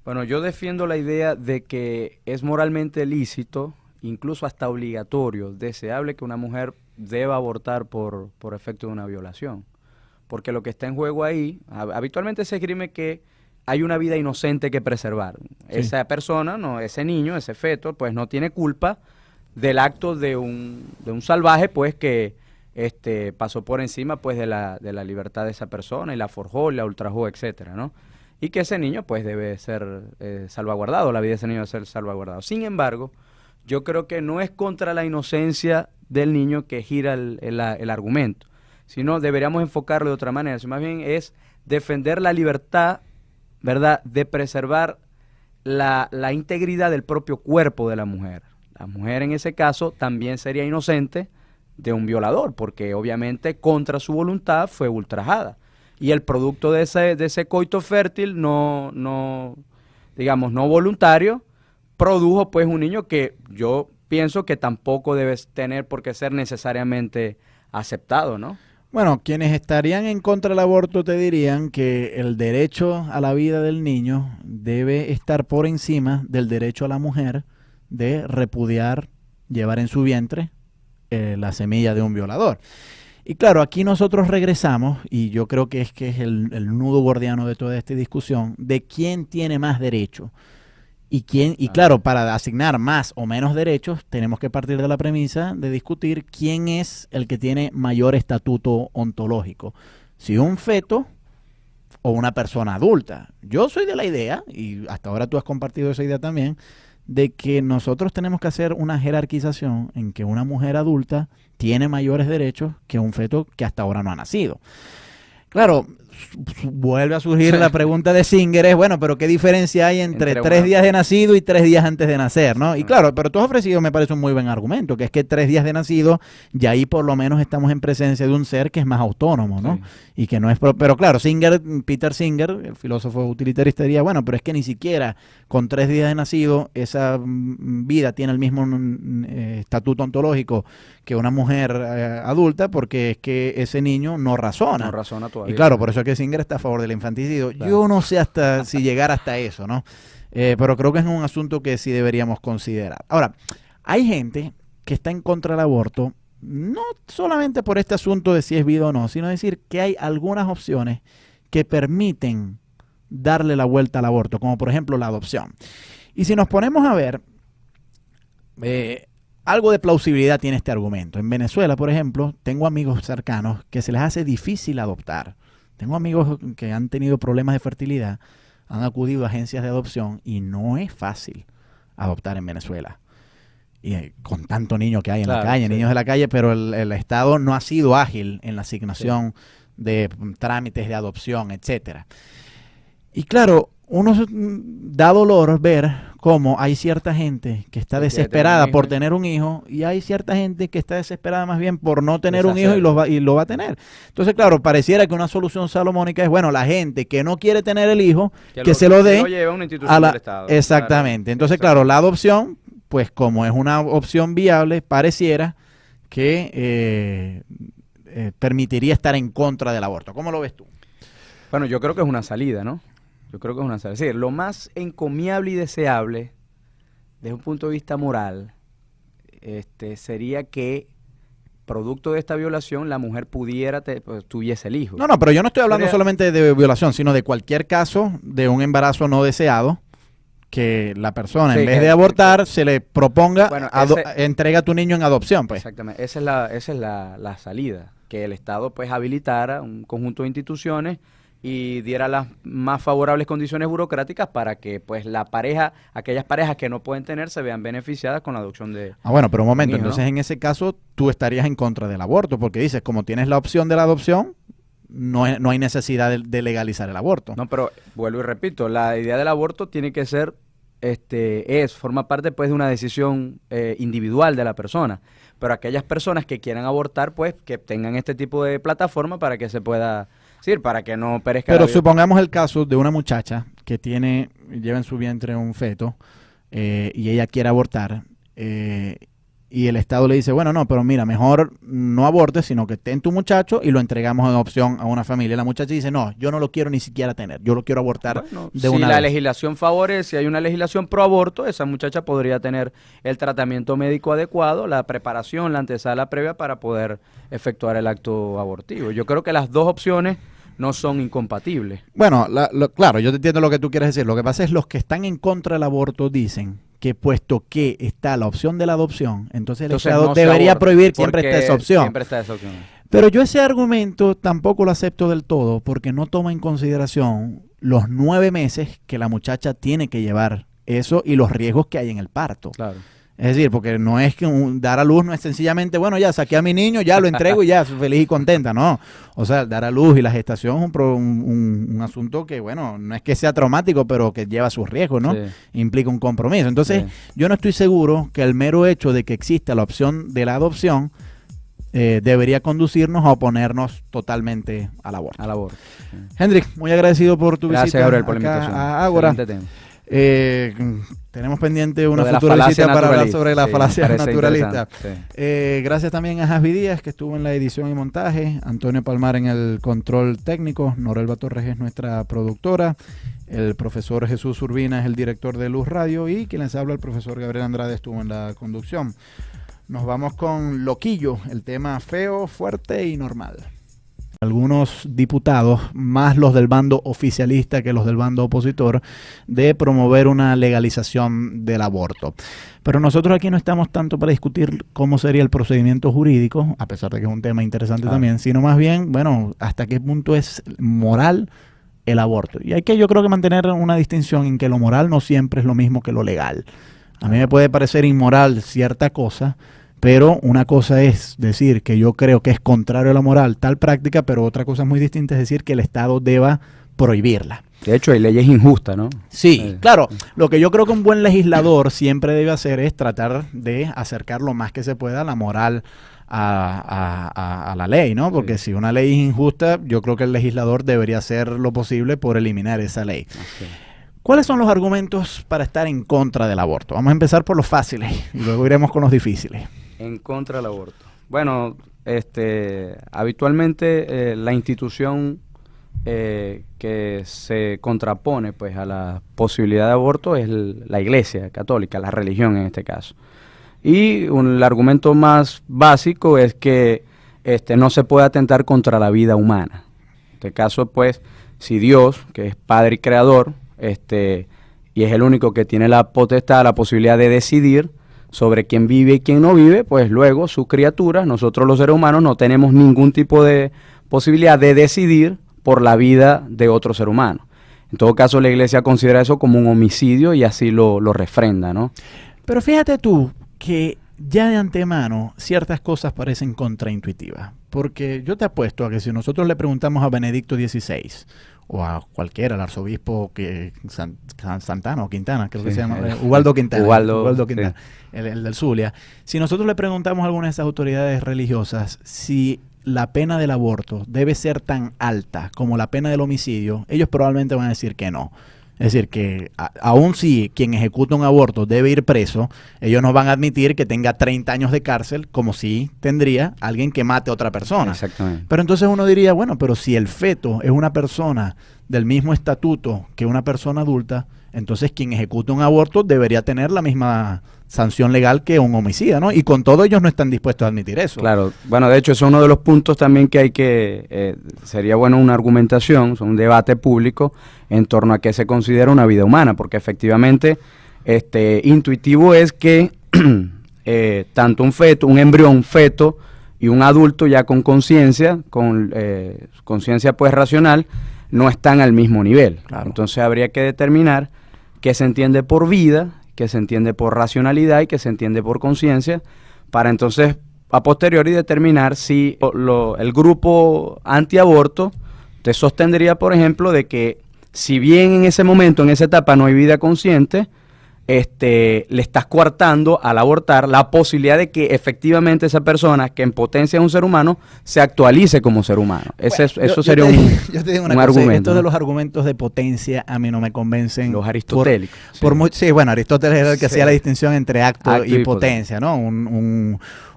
Bueno, yo defiendo la idea de que es moralmente lícito, incluso hasta obligatorio, deseable que una mujer deba abortar por efecto de una violación. Porque lo que está en juego ahí, habitualmente se esgrime que hay una vida inocente que preservar. Sí. Esa persona, no, ese niño, ese feto, pues no tiene culpa del acto de un salvaje, pues que pasó por encima pues de la libertad de esa persona y la forjó, la ultrajó, etcétera, ¿no? Y que ese niño pues debe ser salvaguardado, la vida de ese niño debe ser salvaguardado. Sin embargo, yo creo que no es contra la inocencia del niño que gira el argumento, sino deberíamos enfocarlo de otra manera. Más bien es defender la libertad, ¿verdad?, de preservar la integridad del propio cuerpo de la mujer. La mujer en ese caso también sería inocente de un violador, porque obviamente contra su voluntad fue ultrajada. Y el producto de ese coito fértil digamos, no voluntario, produjo pues un niño que yo pienso que tampoco debe tener por qué ser necesariamente aceptado, ¿no? Bueno, quienes estarían en contra del aborto te dirían que el derecho a la vida del niño debe estar por encima del derecho a la mujer de repudiar, llevar en su vientre la semilla de un violador. Y claro, aquí nosotros regresamos, y yo creo que es el nudo gordiano de toda esta discusión, de quién tiene más derecho. Y claro, para asignar más o menos derechos, tenemos que partir de la premisa de discutir quién es el que tiene mayor estatuto ontológico. Si un feto o una persona adulta. Yo soy de la idea, y hasta ahora tú has compartido esa idea también, de que nosotros tenemos que hacer una jerarquización en que una mujer adulta tiene mayores derechos que un feto que hasta ahora no ha nacido. Claro, vuelve a surgir la pregunta de Singer, es bueno, pero ¿qué diferencia hay entre 3 días de nacido y 3 días antes de nacer, ¿no? Y claro, pero tú has ofrecido, me parece un muy buen argumento, que es que 3 días de nacido, ya ahí por lo menos estamos en presencia de un ser que es más autónomo, ¿no? Sí. Y que no es, pero claro, Peter Singer, el filósofo utilitarista, diría, bueno, pero es que ni siquiera con 3 días de nacido esa vida tiene el mismo estatuto ontológico que una mujer adulta, porque es que ese niño no razona. No razona todavía. Y claro, por eso es que Singer está a favor del infanticidio. Claro. Yo no sé hasta si llegar hasta eso, ¿no? Pero creo que es un asunto que sí deberíamos considerar. Ahora, hay gente que está en contra del aborto, no solamente por este asunto de si es vida o no, sino decir que hay algunas opciones que permiten darle la vuelta al aborto, como por ejemplo la adopción. Y si nos ponemos a ver, algo de plausibilidad tiene este argumento. En Venezuela, por ejemplo, tengo amigos cercanos que se les hace difícil adoptar. Tengo amigos que han tenido problemas de fertilidad, han acudido a agencias de adopción y no es fácil adoptar en Venezuela. Y con tanto niño que hay en la calle, niños de la calle, pero el Estado no ha sido ágil en la asignación de trámites de adopción, etcétera. Y claro, uno da dolor ver cómo hay cierta gente que está desesperada por tener un hijo y hay cierta gente que está desesperada más bien por no tener un hijo y lo va a tener. Entonces, claro, pareciera que una solución salomónica es, bueno, la gente que no quiere tener el hijo, que se lo dé lleva a una institución del Estado. Exactamente. Claro. Entonces, claro, la adopción, pues como es una opción viable, pareciera que permitiría estar en contra del aborto. ¿Cómo lo ves tú? Bueno, yo creo que es una salida, ¿no? Yo creo que es una salida. Es decir, lo más encomiable y deseable, desde un punto de vista moral, sería que, producto de esta violación, la mujer pudiera, tuviese el hijo. No, pero yo no estoy hablando solamente de violación, sino de cualquier caso de un embarazo no deseado, que la persona, en vez de abortar, se le proponga, bueno, entrega a tu niño en adopción, pues. Exactamente, esa es la salida, que el Estado, pues, habilitara un conjunto de instituciones y diera las más favorables condiciones burocráticas para que, pues, aquellas parejas que no pueden tener se vean beneficiadas con la adopción de bueno, pero un momento, hijo, entonces, ¿no? En ese caso tú estarías en contra del aborto, porque dices, como tienes la opción de la adopción, no hay necesidad de legalizar el aborto. No, pero vuelvo y repito, la idea del aborto tiene que ser, forma parte, pues, de una decisión individual de la persona, pero aquellas personas que quieran abortar, pues, que tengan este tipo de plataforma para que se pueda, para que no perezca. Pero supongamos el caso de una muchacha que lleva en su vientre un feto y ella quiere abortar y el Estado le dice, bueno, no, pero mira, mejor no abortes, sino que ten tu muchacho y lo entregamos en adopción a una familia. La muchacha dice, no, yo no lo quiero ni siquiera tener, yo lo quiero abortar de una vez. Si la legislación favorece, si hay una legislación pro aborto, esa muchacha podría tener el tratamiento médico adecuado, la preparación, la antesala previa para poder efectuar el acto abortivo. Yo creo que las dos opciones no son incompatibles. Bueno, claro, yo te entiendo lo que tú quieres decir. Lo que pasa es los que están en contra del aborto dicen que puesto que está la opción de la adopción, entonces el Estado debería prohibir siempre está esa opción. Siempre está esa opción. Pero yo ese argumento tampoco lo acepto del todo porque no toma en consideración los 9 meses que la muchacha tiene que llevar eso y los riesgos que hay en el parto. Claro. Es decir, porque no es que dar a luz no es sencillamente, bueno, ya saqué a mi niño, ya lo entrego y ya, feliz y contenta, no. O sea, dar a luz y la gestación es un asunto que, bueno, no es que sea traumático, pero que lleva sus riesgos, ¿no? Sí. Implica un compromiso. Entonces, yo no estoy seguro que el mero hecho de que exista la opción de la adopción debería conducirnos a oponernos totalmente al aborto. Hendrik, muy agradecido por tu visita Gabriel, por la invitación. A Ágora. Tenemos pendiente una futura visita para hablar sobre la falacia naturalista. Gracias también a Jasvi Díaz, que estuvo en la edición y montaje, Antonio Palmar en el control técnico, Norelba Torres es nuestra productora, el profesor Jesús Urbina es el director de Luz Radio y quien les habla, el profesor Gabriel Andrade, estuvo en la conducción. Nos vamos con Loquillo, el tema feo, fuerte y normal. Algunos diputados, más los del bando oficialista que los del bando opositor, de promover una legalización del aborto. Pero nosotros aquí no estamos tanto para discutir cómo sería el procedimiento jurídico, a pesar de que es un tema interesante también, sino más bien, bueno, hasta qué punto es moral el aborto. Y hay que, yo creo que mantener una distinción en que lo moral no siempre es lo mismo que lo legal. A mí me puede parecer inmoral cierta cosa Pero una cosa es decir que yo creo que es contrario a la moral tal práctica, pero otra cosa muy distinta es decir que el Estado deba prohibirla. De hecho, hay leyes injustas, ¿no? Sí, claro. Lo que yo creo que un buen legislador siempre debe hacer es tratar de acercar lo más que se pueda la moral a la ley, ¿no? Porque si una ley es injusta, yo creo que el legislador debería hacer lo posible por eliminar esa ley. Okay. ¿Cuáles son los argumentos para estar en contra del aborto? Vamos a empezar por los fáciles y luego iremos con los difíciles. En contra del aborto. Bueno, habitualmente la institución que se contrapone pues a la posibilidad de aborto es la Iglesia Católica, la religión en este caso. Y el argumento más básico es que no se puede atentar contra la vida humana. En este caso, pues, si Dios, que es Padre y Creador, y es el único que tiene la potestad, la posibilidad de decidir sobre quién vive y quién no vive, pues luego sus criaturas, nosotros los seres humanos, no tenemos ningún tipo de posibilidad de decidir por la vida de otro ser humano. En todo caso, la Iglesia considera eso como un homicidio y así lo refrenda, ¿no? Pero fíjate tú que ya de antemano ciertas cosas parecen contraintuitivas, porque yo te apuesto a que si nosotros le preguntamos a Benedicto XVI o a cualquiera, al arzobispo Santana o Quintana, creo que se llama, Ubaldo Quintana, Ubaldo Quintana, el del Zulia, si nosotros le preguntamos a alguna de esas autoridades religiosas si la pena del aborto debe ser tan alta como la pena del homicidio, ellos probablemente van a decir que no. Es decir, que aun si quien ejecuta un aborto debe ir preso, ellos no van a admitir que tenga 30 años de cárcel como si tendría alguien que mate a otra persona. Exactamente. Pero entonces uno diría, bueno, pero si el feto es una persona del mismo estatuto que una persona adulta, entonces quien ejecuta un aborto debería tener la misma sanción legal que un homicida, ¿no? Y con todo ellos no están dispuestos a admitir eso. Claro, bueno, de hecho eso es uno de los puntos también que hay que, sería bueno una argumentación, un debate público en torno a qué se considera una vida humana, porque efectivamente intuitivo es que tanto un feto, un embrión, feto y un adulto ya con conciencia pues racional, no están al mismo nivel. Claro. Entonces habría que determinar qué se entiende por vida, qué se entiende por racionalidad y qué se entiende por conciencia, para entonces a posteriori determinar si el grupo antiaborto te sostendría, por ejemplo, de que si bien en ese momento, en esa etapa no hay vida consciente, le estás coartando al abortar la posibilidad de que efectivamente esa persona que en potencia es un ser humano se actualice como ser humano. Eso sería un argumento. Estos de los argumentos de potencia a mí no me convencen. Los aristotélicos. Sí, bueno, Aristóteles era el que hacía la distinción entre acto y potencia, ¿no?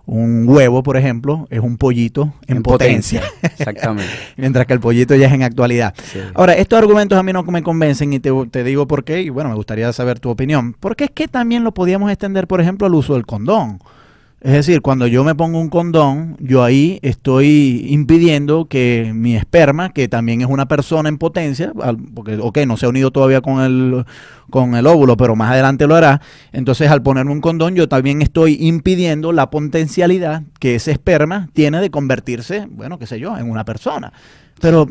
Un huevo, por ejemplo, es un pollito en potencia. Exactamente. Mientras que el pollito ya es en actualidad. Sí. Ahora, estos argumentos a mí no me convencen y te digo por qué, y bueno, me gustaría saber tu opinión. Porque es que también lo podíamos extender, por ejemplo, al uso del condón. Es decir, cuando yo me pongo un condón, yo ahí estoy impidiendo que mi esperma, que también es una persona en potencia, porque no se ha unido todavía con el óvulo, pero más adelante lo hará, entonces al ponerme un condón yo también estoy impidiendo la potencialidad que ese esperma tiene de convertirse, bueno, qué sé yo, en una persona. Pero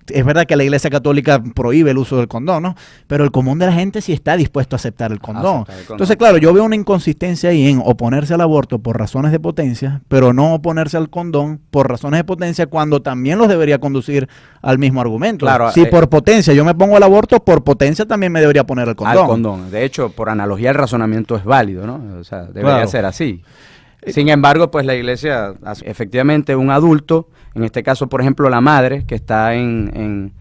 es verdad que la Iglesia Católica prohíbe el uso del condón, ¿no? Pero el común de la gente sí está dispuesto a aceptar el condón. Entonces, claro, yo veo una inconsistencia ahí en oponerse al aborto por razones de potencia, pero no oponerse al condón por razones de potencia cuando también los debería conducir al mismo argumento. Claro, si por potencia yo me pongo al aborto, por potencia también me debería poner el condón. Al condón. De hecho, por analogía, el razonamiento es válido, ¿no? O sea, debería ser así. Sin embargo, pues la Iglesia, efectivamente, un adulto, en este caso, por ejemplo, la madre, que está en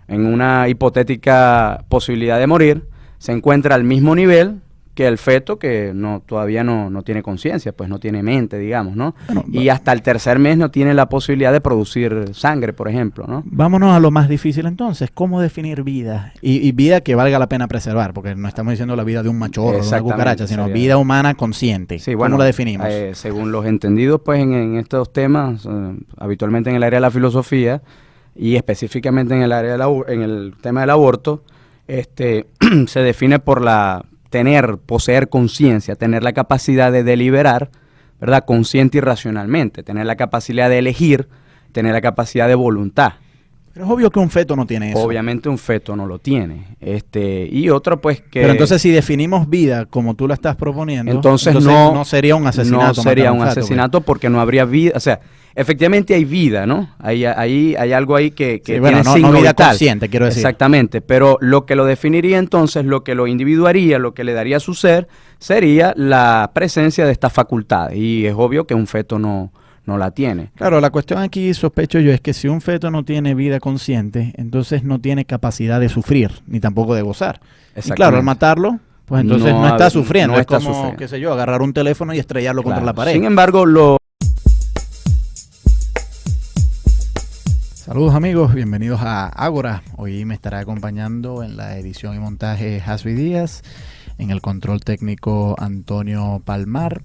una hipotética posibilidad de morir, se encuentra al mismo nivel que el feto, que todavía no tiene conciencia, pues no tiene mente, digamos, ¿no? Bueno, y hasta el tercer mes no tiene la posibilidad de producir sangre, por ejemplo, ¿no? Vámonos a lo más difícil entonces, ¿cómo definir vida? Y vida que valga la pena preservar, porque no estamos diciendo la vida de un machorro, de una cucaracha, sino vida humana consciente. Sí, ¿Cómo la definimos? Según los entendidos, pues en estos temas, habitualmente en el área de la filosofía y específicamente en el área en el tema del aborto, se define por poseer conciencia, tener la capacidad de deliberar, ¿verdad? Consciente y racionalmente, tener la capacidad de elegir, tener la capacidad de voluntad. Pero es obvio que un feto no tiene eso. Obviamente un feto no lo tiene. Y otro pues que... Pero entonces si definimos vida como tú la estás proponiendo, entonces no sería un asesinato. No sería un feto, asesinato porque no habría vida, o sea, efectivamente hay vida, ¿no? Hay algo ahí que sí, tiene no signo vida vital. Consciente, quiero decir. Exactamente, pero lo que lo definiría entonces, lo que lo individuaría, lo que le daría su ser, sería la presencia de estas facultades. Y es obvio que un feto no la tiene. Claro, la cuestión aquí, sospecho yo, es que si un feto no tiene vida consciente, entonces no tiene capacidad de sufrir, ni tampoco de gozar. Y claro, al matarlo, pues entonces no está sufriendo. Es como, qué sé yo, agarrar un teléfono y estrellarlo contra la pared. Sin embargo, Saludos amigos, bienvenidos a Ágora. Hoy me estará acompañando en la edición y montaje Hasbi Díaz, en el control técnico Antonio Palmar.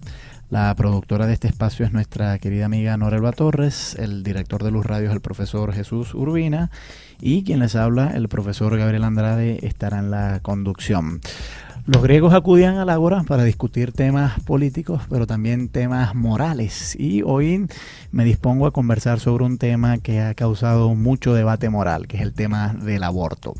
La productora de este espacio es nuestra querida amiga Norelba Torres, el director de Luz Radio es el profesor Jesús Urbina y quien les habla, el profesor Gabriel Andrade, estará en la conducción. Los griegos acudían al ágora para discutir temas políticos, pero también temas morales. Y hoy me dispongo a conversar sobre un tema que ha causado mucho debate moral, que es el tema del aborto.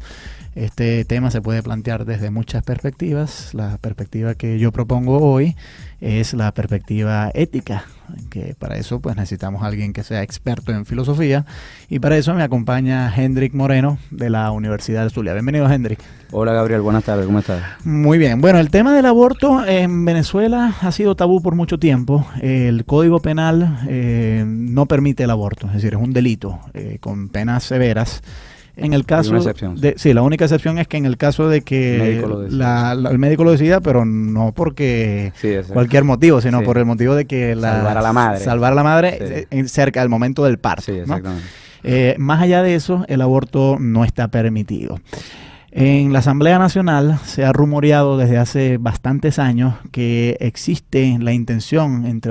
Este tema se puede plantear desde muchas perspectivas. La perspectiva que yo propongo hoy es la perspectiva ética, que para eso pues necesitamos a alguien que sea experto en filosofía, y para eso me acompaña Hendrik Moreno de la Universidad de Zulia. Bienvenido, Hendrik. Hola Gabriel, buenas tardes, ¿cómo estás? Muy bien, bueno, el tema del aborto en Venezuela ha sido tabú por mucho tiempo. El Código Penal no permite el aborto, es decir, es un delito con penas severas. En el caso sí, la única excepción es que en el caso de que el médico lo decida, pero no porque cualquier motivo, sino por el motivo de que salvar a la madre cerca del momento del parto. Sí, exactamente. ¿No? Más allá de eso, el aborto no está permitido. En la Asamblea Nacional se ha rumoreado desde hace bastantes años que existe la intención entre